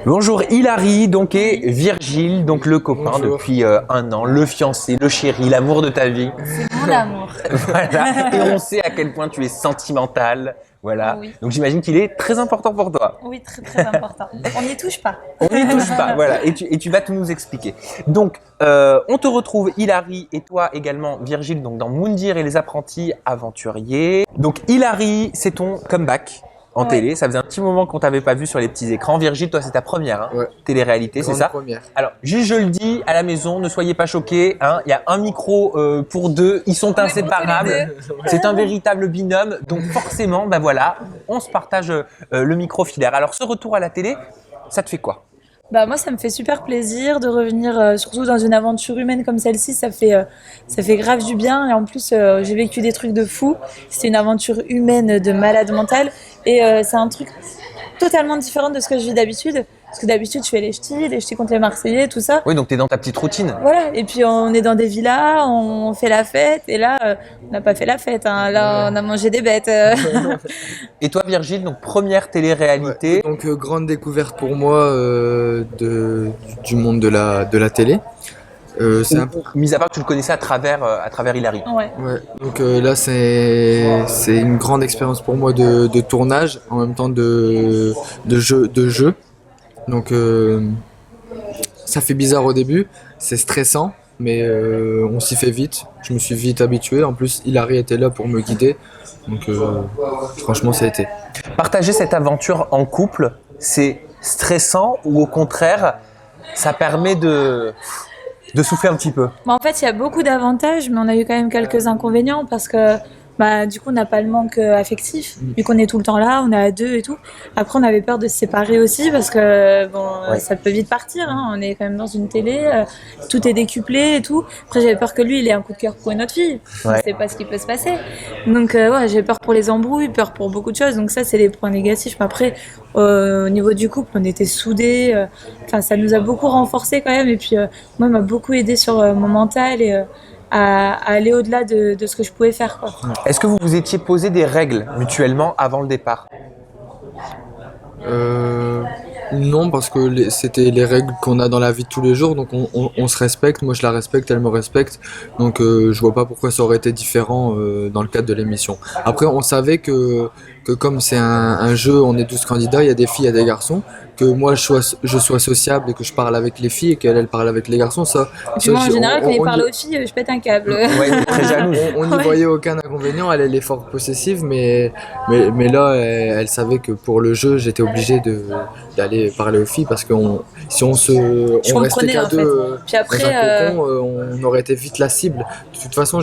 Bonjour Hilary, donc et Virgile, donc le copain Bonjour. depuis 1 an, le fiancé, le chéri, l'amour de ta vie. C'est mon amour. Voilà. Et on sait à quel point tu es sentimentale. Voilà. Oui. Donc j'imagine qu'il est très important pour toi. Oui, très très important. On n'y touche pas. On n'y touche pas. Voilà. Et tu vas tout nous expliquer. Donc on te retrouve Hilary et toi également Virgile, donc dans Moundir et les apprentis aventuriers. Donc Hilary, c'est ton comeback en Ouais. télé. Ça faisait un petit moment qu'on t'avait pas vu sur les petits écrans. Virgile, toi c'est ta première Ouais. télé-réalité, c'est Grande ça? première. Alors, juste je le dis à la maison, ne soyez pas choqués. Il y a un micro pour deux, ils sont inséparables. C'est un véritable binôme, donc forcément, ben voilà, on se partage le micro filaire. Alors, ce retour à la télé, ça te fait quoi? Bah moi, ça me fait super plaisir de revenir, surtout dans une aventure humaine comme celle-ci. Ça fait grave du bien. Et en plus, j'ai vécu des trucs de fou. C'était une aventure humaine de malade mental. Et c'est un truc totalement différent de ce que je vis d'habitude. Parce que d'habitude, je fais les ch'tis contre les Marseillais, tout ça. Oui, donc tu es dans ta petite routine. Voilà, et puis on est dans des villas, on fait la fête, et là, on n'a pas fait la fête, hein. Là, on a mangé des bêtes. Et toi, Virgile, donc première télé-réalité. Donc grande découverte pour moi du monde de la télé. C'est un peu. Mis à part que tu le connaissais à travers Hilary. Ouais. Ouais. Donc là c'est une grande expérience pour moi de tournage en même temps de jeu. Donc ça fait bizarre au début, c'est stressant, mais on s'y fait vite. Je me suis vite habitué. En plus, Hilary était là pour me guider. Donc franchement, ça a été. Partager cette aventure en couple, c'est stressant ou au contraire, ça permet de souffler un petit peu? Bah, en fait, il y a beaucoup d'avantages, mais on a eu quand même quelques inconvénients parce que bah, du coup, on n'a pas le manque affectif, vu qu'on est tout le temps là, on est à deux et tout. Après, on avait peur de se séparer aussi parce que bon, Ouais. ça peut vite partir, hein. On est quand même dans une télé, tout est décuplé et tout. Après, j'avais peur que lui, il ait un coup de cœur pour une autre fille. Ouais. On sait pas ce qui peut se passer. Donc, ouais, j'ai peur pour les embrouilles, peur pour beaucoup de choses. Donc, ça, c'est les points négatifs. Mais après, au niveau du couple, on était soudés. Enfin, ça nous a beaucoup renforcés quand même. Et puis, moi, il m'a beaucoup aidé sur mon mental et à aller au-delà de ce que je pouvais faire, quoi. Est-ce que vous vous étiez posé des règles mutuellement avant le départ? Non, parce que c'était les règles qu'on a dans la vie de tous les jours, donc on se respecte. Moi, je la respecte, elle me respecte. Donc, je vois pas pourquoi ça aurait été différent dans le cadre de l'émission. Après, on savait que comme c'est un jeu, on est 12 candidats, il y a des filles, il y a des garçons, que moi je sois sociable et que je parle avec les filles et qu'elle parle avec les garçons, ça. Et puis moi, en général, quand il on parle y- aux filles, je pète un câble. Ouais, t'es très jalouse. on n'y Ouais. voyait aucun inconvénient, elle est fort possessive, mais là, elle savait que pour le jeu, j'étais obligé d'aller parler aux filles parce que si on Je on restait comprenais, qu'à en fait. deux Puis après, dans un cocon, on aurait été vite la cible. De toute façon,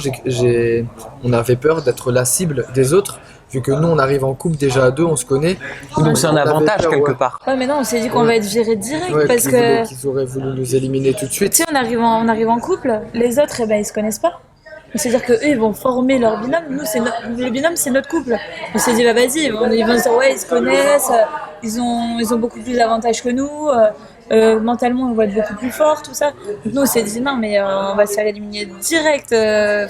on avait peur d'être la cible des autres, vu que nous, on arrive en couple déjà à deux, on se connaît. Donc c'est un On avait avantage peur, quelque ouais. part. ouais, mais non, on s'est dit qu'on va être viré direct Ouais, parce que, qu'ils auraient voulu nous éliminer tout de tu suite. sais, on arrive en couple, les autres, eh ben, ils se connaissent pas. C'est-à-dire qu'eux, ils vont former leur binôme. Nous, le binôme, c'est notre couple. On s'est dit, bah vas-y, ils vont se dire, ouais, ils se connaissent, ils ont beaucoup plus d'avantages que nous, mentalement, on va être beaucoup plus fort, tout ça. Donc nous, on s'est dit, non, mais on va se faire éliminer direct,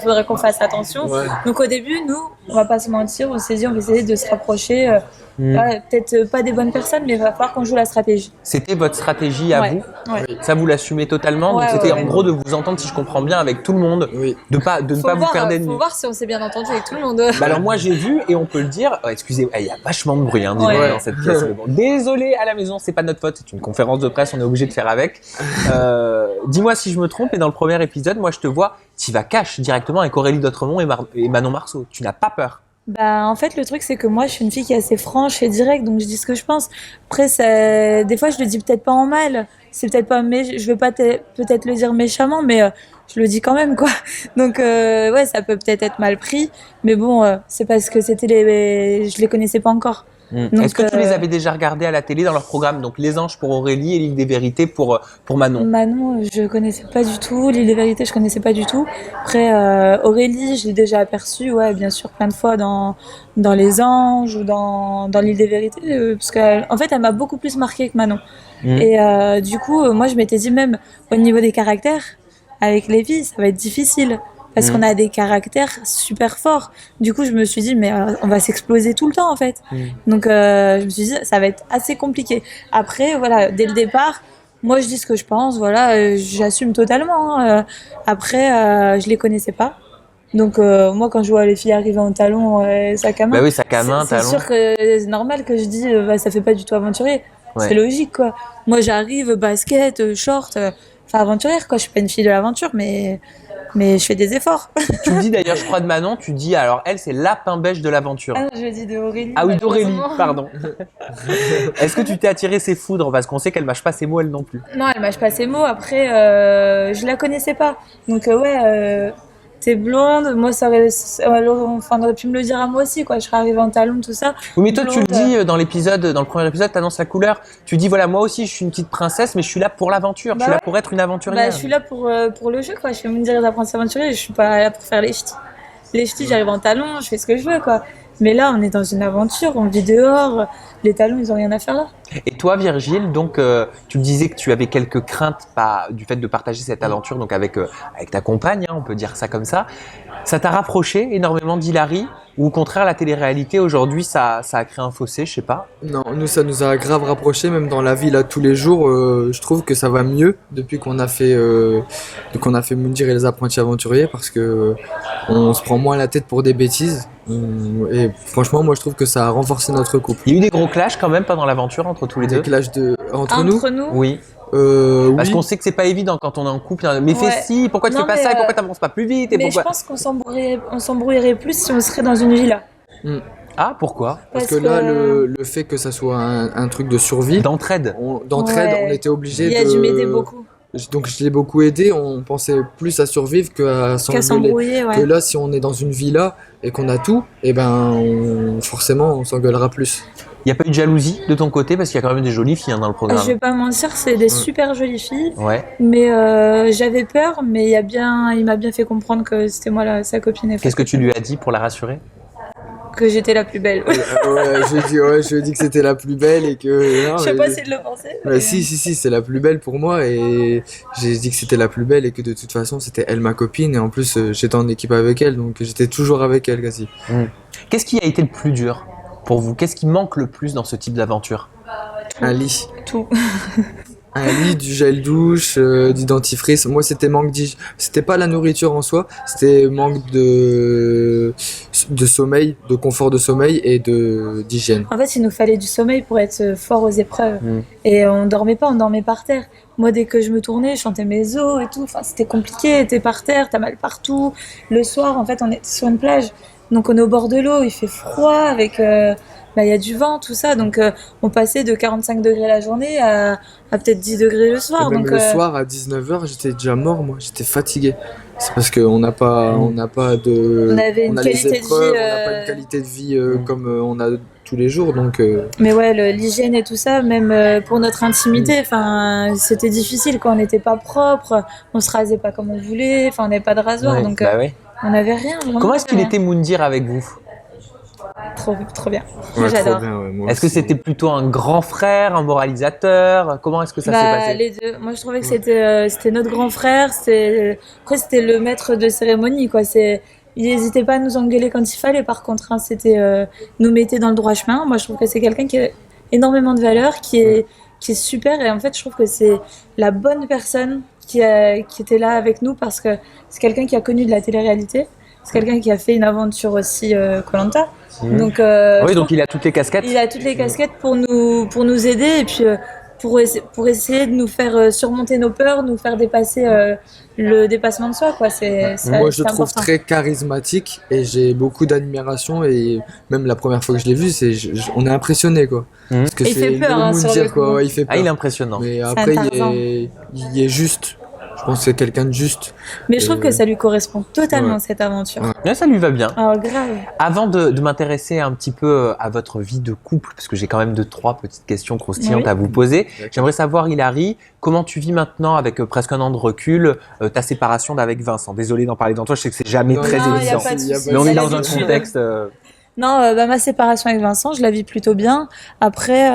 faudrait qu'on fasse attention. Ouais. Donc au début, nous, on va pas se mentir, on s'est dit, on va essayer de se rapprocher. Ouais, peut-être pas des bonnes personnes, mais il va falloir qu'on joue la stratégie. C'était votre stratégie à Ouais, vous? ouais. Ça, vous l'assumez totalement? Ouais, Donc c'était ouais, en ouais. gros de vous entendre, si je comprends bien, avec tout le monde, Oui. de ne pas vous faire d'ennemis. Faut voir si on s'est bien entendu avec tout le monde. Bah alors moi j'ai vu et on peut le dire, excusez, il y a vachement de bruit dis-moi, Ouais. dans cette pièce. Mais bon, désolé à la maison, c'est pas notre faute, c'est une conférence de presse, on est obligé de faire avec. Dis-moi si je me trompe, et dans le premier épisode, moi je te vois, tu vas cash directement avec Aurélie D'autremont et Manon Marceau. Tu n'as pas peur? Bah, en fait, le truc, c'est que moi, je suis une fille qui est assez franche et directe, donc je dis ce que je pense. Après, des fois, je le dis peut-être pas en mal. C'est peut-être pas, je veux pas peut-être le dire méchamment, mais je le dis quand même, quoi. Donc, ouais, ça peut peut-être être mal pris, mais bon, c'est parce que je les connaissais pas encore. Donc, Est-ce que tu les avais déjà regardés à la télé dans leur programme? Donc Les Anges pour Aurélie et l'Île des Vérités pour Manon. Manon, je connaissais pas du tout. L'Île des Vérités, je connaissais pas du tout. Après, Aurélie, je l'ai déjà aperçue, ouais, bien sûr, plein de fois dans Les Anges ou dans l'Île des Vérités, parce qu'en fait, elle m'a beaucoup plus marquée que Manon. Et du coup, moi, je m'étais dit même au niveau des caractères, avec les filles, ça va être difficile. parce qu'on a des caractères super forts. Du coup, je me suis dit, mais on va s'exploser tout le temps, en fait. Donc, je me suis dit, ça va être assez compliqué. Après, voilà, dès le départ, moi, je dis ce que je pense, voilà, j'assume totalement. Hein. Après, je les connaissais pas. Donc, moi, quand je vois les filles arriver en talons, sac à main, Bah oui, sac à main, c'est talons. sûr que c'est normal que je dis, bah, ça fait pas du tout aventurier. Ouais. C'est logique, quoi. Moi, j'arrive, basket, short, enfin, aventurière, quoi. Je suis pas une fille de l'aventure, mais je fais des efforts. Tu le dis d'ailleurs, je crois de Manon, tu dis alors elle c'est la pain beige de l'aventure. Ah, je dis de Aurélie. Ah oui, d'Aurélie, malheureusement. pardon. Est-ce que tu t'es attiré ses foudres parce qu'on sait qu'elle mâche pas ses mots elle non plus. Non, elle mâche pas ses mots. Après, je la connaissais pas. Donc, t'es blonde. Moi, enfin, on aurait pu me le dire à moi aussi, quoi. Je serais arrivée en talons, tout ça. Oui, mais toi tu le Blonde, dis dans l'épisode, dans le premier épisode, t'annonces la couleur. Tu dis voilà moi aussi je suis une petite princesse mais je suis là pour l'aventure. Bah je suis là ouais. pour être une aventurière. Bah, je suis là pour le jeu, quoi. Je fais Moundir et les apprentis aventuriers. Je suis pas là pour faire les ch'tis. Les ch'tis, j'arrive en talons, je fais ce que je veux, quoi. Mais là, on est dans une aventure, on vit dehors. Les talons, ils ont rien à faire là. Et toi Virgile, donc tu me disais que tu avais quelques craintes du fait de partager cette aventure donc avec ta compagne, hein, on peut dire ça comme ça. Ça t'a rapproché énormément d'Hilary ou au contraire la télé-réalité aujourd'hui ça a créé un fossé, je sais pas. Non, nous ça nous a grave rapprochés, même dans la vie là tous les jours. Je trouve que ça va mieux depuis qu'on a fait Moundir et les apprentis aventuriers parce que on se prend moins la tête pour des bêtises. Et franchement, moi je trouve que ça a renforcé notre couple. Il y a eu des gros clashs quand même pendant l'aventure entre tous les Des deux. clashs entre nous. Oui. Parce Oui. qu'on sait que c'est pas évident quand on est en couple. Mais fais Ouais. si, pourquoi tu Non, fais pas mais, ça et pourquoi t'avances pas plus vite et Mais pourquoi... je pense qu'on s'embrouillerait plus si on serait dans une villa. Ah, pourquoi? Parce que là, le fait que ça soit un truc de survie, D'entraide. d'entraide, Ouais. on était obligé Il a dû m'aider beaucoup. Donc je l'ai beaucoup aidé, on pensait plus à survivre qu'à Qu'à s'engueuler. s'embrouiller, Que ouais. là, si on est dans une villa et qu'on a tout, et ben forcément on s'engueulera plus. Il y a pas eu de jalousie de ton côté parce qu'il y a quand même des jolies filles hein, dans le programme. Je vais pas mentir, c'est des super jolies filles. Ouais. Mais j'avais peur, mais il m'a bien fait comprendre que c'était moi sa copine. Qu'est-ce que tu lui as dit pour la rassurer? Que j'étais la plus belle. Ouais, je lui ai dit que c'était la plus belle et que. Non, Je sais mais- pas si de le penser. Ouais, si, c'est la plus belle pour moi et j'ai dit que c'était la plus belle et que de toute façon c'était elle ma copine et en plus j'étais en équipe avec elle donc j'étais toujours avec elle quasi. Qu'est-ce qui a été le plus dur pour vous? Qu'est-ce qui manque le plus dans ce type d'aventure? Un lit. Tout. Un lit, du gel douche, du dentifrice. Moi, c'était pas la nourriture en soi, c'était manque de sommeil, de confort de sommeil et d'hygiène. En fait, il nous fallait du sommeil pour être fort aux épreuves. Et on dormait pas, on dormait par terre. Moi, dès que je me tournais, je chantais mes os et tout. Enfin, c'était compliqué, t'es par terre, t'as mal partout. Le soir, en fait, on était sur une plage. Donc, on est au bord de l'eau, il fait froid avec... il y a du vent, tout ça. Donc, on passait de 45 degrés la journée à peut-être 10 degrés le soir. Et même Donc, le soir à 19h, j'étais déjà mort, moi, j'étais fatigué. C'est parce qu'on n'a pas, on On avait une a qualité de les épreuves, vie, on n'a pas une qualité de vie comme on a tous les jours, donc. Mais ouais, l'hygiène et tout ça, même pour notre intimité, enfin, c'était difficile quand on n'était pas propre, on se rasait pas comme on voulait, enfin, on n'avait pas de rasoir, Ouais, donc bah ouais. on n'avait rien. Vraiment, Comment est-ce qu'il rien. était Moundir avec vous? Trop bien. Ouais, J'adore. trop bien, ouais, moi Est-ce que aussi. c'était plutôt un grand frère, un moralisateur? Comment est-ce que ça s'est passé? Les deux. Moi, je trouvais que c'était notre grand frère. Après, c'était le maître de cérémonie, quoi. Il n'hésitait pas à nous engueuler quand il fallait. Par contre, hein, nous mettait dans le droit chemin. Moi, je trouve que c'est quelqu'un qui a énormément de valeur, qui est super. Et en fait, je trouve que c'est la bonne personne qui était là avec nous parce que c'est quelqu'un qui a connu de la télé-réalité. C'est quelqu'un qui a fait une aventure aussi Koh-Lanta. Donc, Oui, donc il a toutes les casquettes. il a toutes les casquettes pour nous aider et puis pour essayer de nous faire surmonter nos peurs, nous faire dépasser le dépassement de soi, quoi. Moi, je c'est le trouve important. très charismatique et j'ai beaucoup d'admiration et même la première fois que je l'ai vu, on est impressionné, quoi. Parce que Et il c'est fait peur, le hein, sur Moundir, le quoi. coup. Ouais, il fait peur. Ah, il est impressionnant. Mais un après, Tarzan. il est juste. Je pense que c'est quelqu'un de juste. Mais je trouve que ça lui correspond totalement, Ouais. cette aventure. Ouais. Ouais, ça lui va bien. Alors, grave. Avant de m'intéresser un petit peu à votre vie de couple, parce que j'ai quand même 2-3 petites questions croustillantes Oui. à vous poser, j'aimerais savoir, Hilary, comment tu vis maintenant avec presque un an de recul ta séparation d'avec Vincent? Désolé d'en parler dans toi, je sais que c'est jamais Non, très non, y a évident. pas de souci. Mais on Il y est a dans un l'habitude. contexte. Non, ma séparation avec Vincent, je la vis plutôt bien. Après,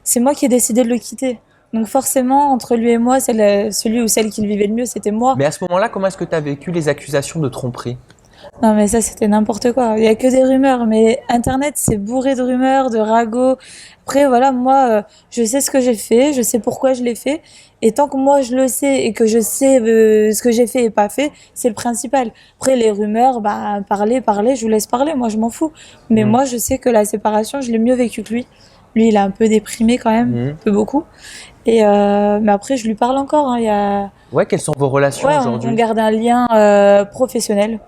c'est moi qui ai décidé de le quitter. Donc forcément, entre lui et moi, celui ou celle qui le vivait le mieux, c'était moi. Mais à ce moment-là, comment est-ce que tu as vécu les accusations de tromperie? Non, mais ça, c'était n'importe quoi. Il y a que des rumeurs, mais Internet, c'est bourré de rumeurs, de ragots. Après, voilà, moi, je sais ce que j'ai fait, je sais pourquoi je l'ai fait. Et tant que moi, je le sais et que je sais ce que j'ai fait et pas fait, c'est le principal. Après, les rumeurs, bah, parlez, je vous laisse parler, moi, je m'en fous. Mais moi, je sais que la séparation, je l'ai mieux vécu que lui. Lui, il est un peu déprimé quand même, un peu beaucoup. Et mais après, je lui parle encore. Hein, Ouais, quelles sont vos relations aujourd'hui? On garde un lien professionnel.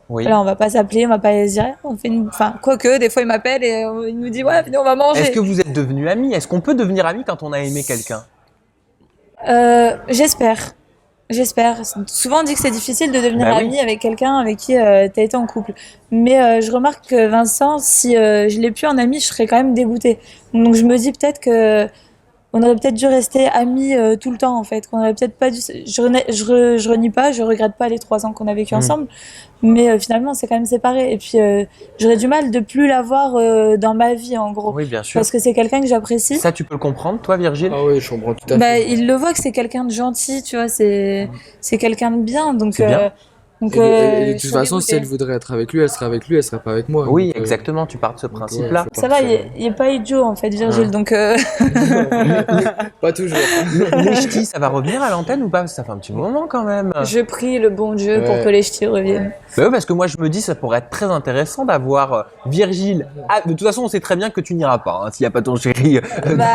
Oui. Là, on va pas s'appeler, on va pas se dire, on fait enfin, quoique, des fois, il m'appelle et il nous dit, ouais, venez, on va manger. Est-ce que vous êtes devenus amis? Est-ce qu'on peut devenir amis quand on a aimé quelqu'un? J'espère. Souvent, on dit que c'est difficile de devenir Bah oui. ami avec quelqu'un avec qui tu as été en couple. Mais je remarque que Vincent, si je l'ai plus en ami, je serais quand même dégoûtée. Donc, je me dis peut-être que on aurait peut-être dû rester amis tout le temps, en fait. Qu'on aurait peut-être pas dû. Je renie pas, je regrette pas les 3 ans qu'on a vécu ensemble. Mais finalement, on s'est quand même séparés. Et puis, j'aurais du mal de plus l'avoir dans ma vie, en gros. Oui, bien sûr. Parce que c'est quelqu'un que j'apprécie. Ça, tu peux le comprendre, toi, Virgile? Ah oui, je comprends tout à Bah, fait. il le voit que c'est quelqu'un de gentil, tu vois, c'est quelqu'un de bien, donc C'est bien. donc Et de je toute serais façon, si elle dégoûtée. voudrait être avec lui, elle serait avec lui, elle serait pas avec moi. Oui, Donc, exactement, tu pars de ce donc, principe-là. faut Ça va, partir. il est pas idiot en fait, Virgile, donc Pas toujours. Les ch'tis, ça va revenir à l'antenne ou pas? Parce que ça fait un petit moment quand même. je prie le bon Dieu pour Ouais. que les ch'tis reviennent. Bah oui, parce que moi je me dis ça pourrait être très intéressant d'avoir Virgile. Ah, de toute façon, on sait très bien que tu n'iras pas s'il n'y a pas ton chéri Bah,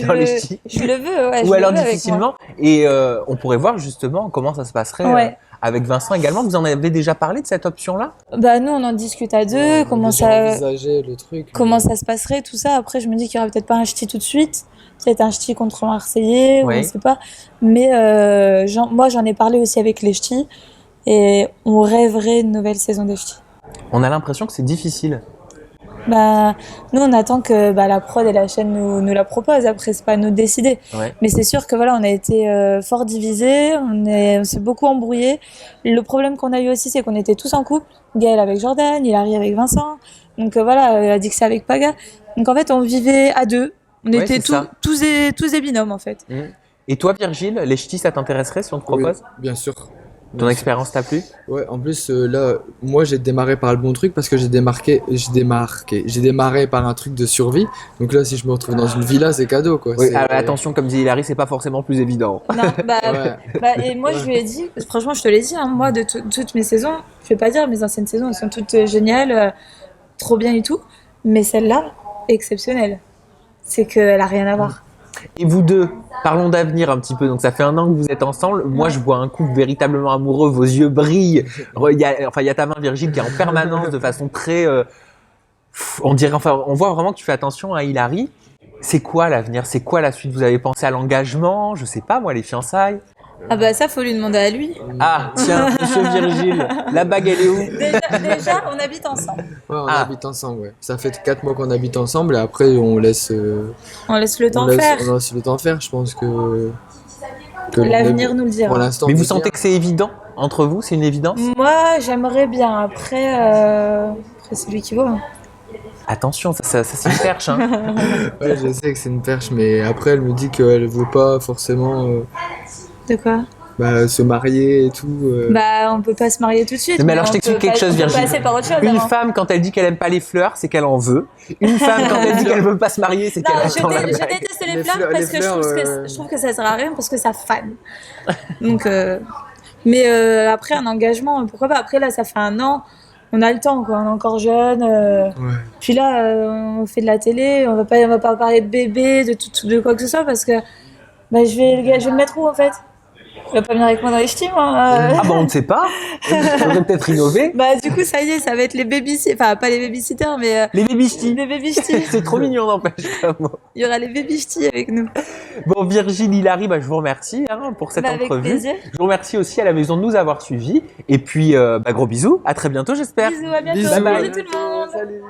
dans les ch'tis. je le veux, ouais. Ou je alors le veux avec moi. difficilement. Et on pourrait voir justement comment ça se passerait Ouais. avec Vincent également. Vous en avez déjà parlé de cette option-là? Bah nous on en discute à deux, On a comment déjà ça envisagé le truc. comment ça se passerait, tout ça. Après je me dis qu'il y aura peut-être pas un ch'ti tout de suite, peut-être un ch'ti contre Marseillais, Oui. on sait pas. Mais moi j'en ai parlé aussi avec les ch'tis et on rêverait une nouvelle saison des ch'tis. On a l'impression que c'est difficile. Bah, nous, on attend que la prod et la chaîne nous la proposent. Après, c'est pas à nous de décider. Ouais. Mais c'est sûr que voilà, on a été fort divisés, on s'est beaucoup embrouillés. Le problème qu'on a eu aussi, c'est qu'on était tous en couple. Gaël avec Jordan, Hilary avec Vincent. Donc voilà, elle a dit que c'est avec Paga. Donc en fait, on vivait à deux. On Ouais, était c'est ça. tous des binômes en fait. Et toi, Virgile, les ch'tis, ça t'intéresserait si on te propose? Oui, bien sûr. Ton expérience t'a plu? Ouais, en plus, là, moi j'ai démarré par le bon truc parce que j'ai démarré par un truc de survie. Donc là, si je me retrouve dans une villa, c'est cadeau quoi. Oui, C'est- attention, comme dit Hilary, c'est pas forcément plus évident. Non, Ouais. et moi je lui ai dit, franchement je te l'ai dit, hein, moi de toutes mes saisons, je vais pas dire mes anciennes saisons, elles sont toutes géniales, trop bien et tout, mais celle-là, exceptionnelle. C'est qu'elle a rien à voir. Et vous deux, parlons d'avenir un petit peu. Donc ça fait 1 an que vous êtes ensemble. Moi, je vois un couple véritablement amoureux. Vos yeux brillent. Il y a ta main, Virgile, qui est en permanence de façon très. On dirait, enfin, on voit vraiment que tu fais attention à Hilary. C'est quoi l'avenir? C'est quoi la suite? Vous avez pensé à l'engagement? Je sais pas, moi, les fiançailles. Ah bah ça faut lui demander à lui. Ah, tiens, monsieur Virgile, la bague, elle est où? Déjà on habite ensemble. Ouais, on Ah. habite ensemble, ouais. Ça fait 4 mois qu'on habite ensemble et après on laisse, On laisse le temps on laisse, faire. on laisse le temps faire. Je pense que L'avenir nous le pour dira. l'instant. Mais vous on est sentez bien. que c'est évident entre vous? C'est une évidence? Moi j'aimerais bien. Après c'est lui qui voit. Hein. Attention, ça c'est une perche. Hein. Ouais, je sais que c'est une perche, mais après elle me dit qu'elle veut pas forcément De quoi? se marier et tout. Bah on peut pas se marier tout de suite. Mais alors, je on t'explique peut quelque pas- chose, on peut Virginie. passer par autre chose. Une avant. femme, quand elle dit qu'elle aime pas les fleurs, c'est qu'elle en veut. Une femme, quand elle dit qu'elle veut pas se marier, c'est Non, qu'elle je attend la bague. déteste les Les fleurs fleurs- parce les que fleurs, je trouve que ça sert à rien parce que ça fane. Donc, mais après un engagement, pourquoi pas? Après là, ça fait 1 an, on a le temps quoi, on est encore jeune. Ouais. Puis là, on fait de la télé, on va pas parler de bébé, de quoi que ce soit parce que bah, je vais le mettre où en fait? Il va pas venir avec moi dans les ch'tis, moi. Ah bon, on ne sait pas. Faudrait peut-être innover. Bah du coup, ça y est, ça va être les babysitters, enfin pas les babysitters, mais Les baby ch'tis. les baby ch'tis. C'est trop mignon, n'empêche. comme mot. Il y aura les baby ch'tis avec nous. Bon, Virgile, Hilary, je vous remercie pour cette Bah, avec entrevue. plaisir. Je vous remercie aussi à la maison de nous avoir suivis. Et puis, gros bisous. À très bientôt, j'espère. Bisous, à bientôt. Bisous, Bisous à tout bientôt, le monde. salut.